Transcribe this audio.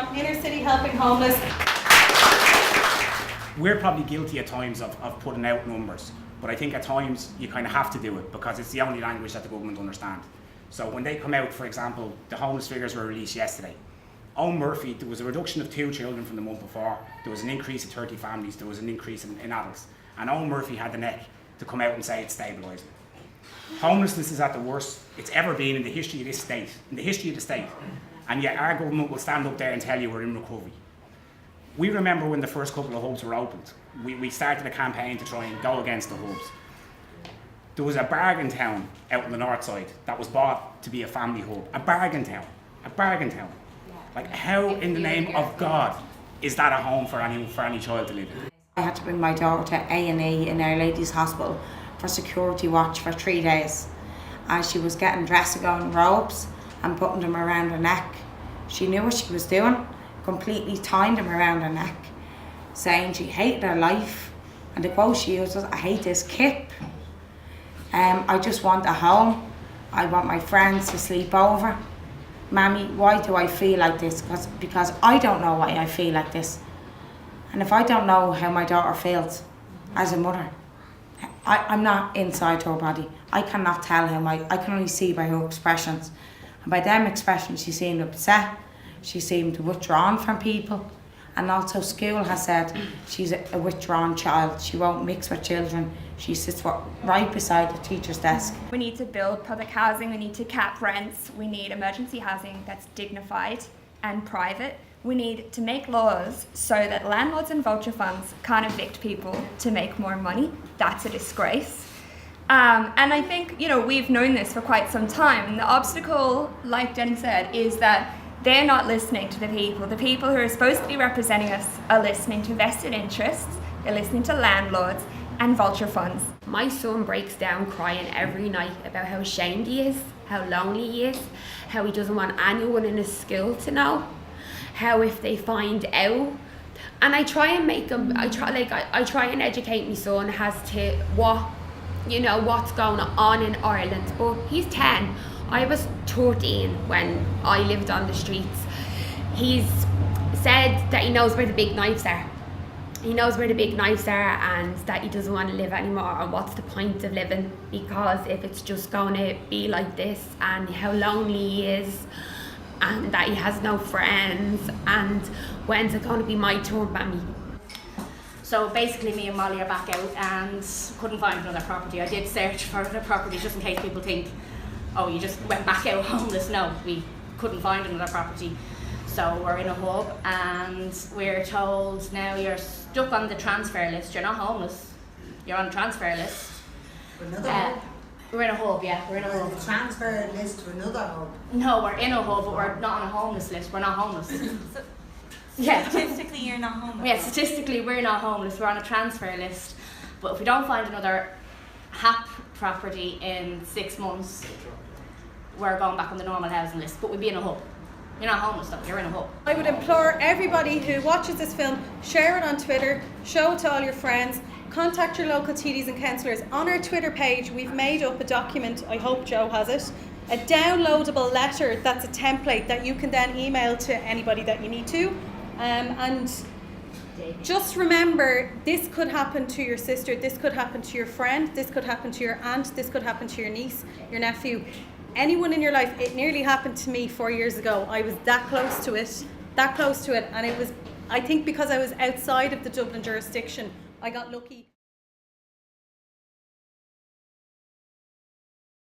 from Inner City Helping Homeless. We're probably guilty at times of putting out numbers, but I think at times you kind of have to do it because it's the only language that the government understand. So when they come out, for example, the homeless figures were released yesterday. Owen Murphy, there was a reduction of 2 children from the month before, there was an increase of 30 families, there was an increase in adults, and Owen Murphy had the neck to come out and say it's stabilising. Homelessness is at the worst it's ever been in the history of this state, and yet our government will stand up there and tell you we're in recovery. We remember when the first couple of hubs were opened, we started a campaign to try and go against the hubs. There was a bargain town out on the north side that was bought to be a family hub. A bargain town. Like, how in the name of God is that a home for any child to live in? I had to bring my daughter to A&E in Our Lady's Hospital for security watch for 3 days. As she was getting dressed to go in robes and putting them around her neck. She knew what she was doing, completely tying them around her neck, saying she hated her life. And the quote she used was, "I hate this kip. I just want a home. I want my friends to sleep over. Mammy, why do I feel like this? Because I don't know why I feel like this. And if I don't know how my daughter feels as a mother, I'm not inside her body. I cannot tell him. I can only see by her expressions. And by them expressions, she seemed upset. She seemed withdrawn from people. And also school has said she's a withdrawn child. She won't mix with children. She sits right beside the teacher's desk. We need to build public housing, we need to cap rents, we need emergency housing that's dignified and private. We need to make laws so that landlords and vulture funds can't evict people to make more money. That's a disgrace. And I think, we've known this for quite some time. And the obstacle, like Jen said, is that they're not listening to the people. The people who are supposed to be representing us are listening to vested interests, they're listening to landlords and vulture funds. My son breaks down crying every night about how ashamed he is, how lonely he is, how he doesn't want anyone in his school to know, how if they find out. And I try and make him, I try and educate my son as to what's going on in Ireland. But he's 10. I was 13 when I lived on the streets. He's said that he knows where the big knives are. He knows where the big knives are and that he doesn't want to live anymore, and what's the point of living, because if it's just going to be like this, and how lonely he is and that he has no friends, and when's it going to be my turn, Mammy? So basically me and Molly are back out and couldn't find another property. I did search for other properties just in case people think, oh, you just went back out homeless. No, we couldn't find another property. So we're in a hub and we're told now you're stuck on the transfer list. You're not homeless. You're on the transfer list. Another hub? We're in a hub, yeah. We're in a hub. The transfer list to another hub? No, we're in a hub, but we're not on a homeless list. We're not homeless. Yeah. Statistically, you're not homeless. Yeah, statistically we're not homeless. We're on a transfer list. But if we don't find another HAP property in 6 months, we're going back on the normal housing list. But we'd be in a hub. You're not homeless though, you're in a hub. I would implore everybody who watches this film, share it on Twitter, show it to all your friends, contact your local TDs and councillors. On our Twitter page, we've made up a document, I hope Joe has it, a downloadable letter that's a template that you can then email to anybody that you need to. And just remember, this could happen to your sister, this could happen to your friend, this could happen to your aunt, this could happen to your niece, your nephew. Anyone in your life. It nearly happened to me 4 years ago. I was that close to it, and it was, I think because I was outside of the Dublin jurisdiction, I got lucky.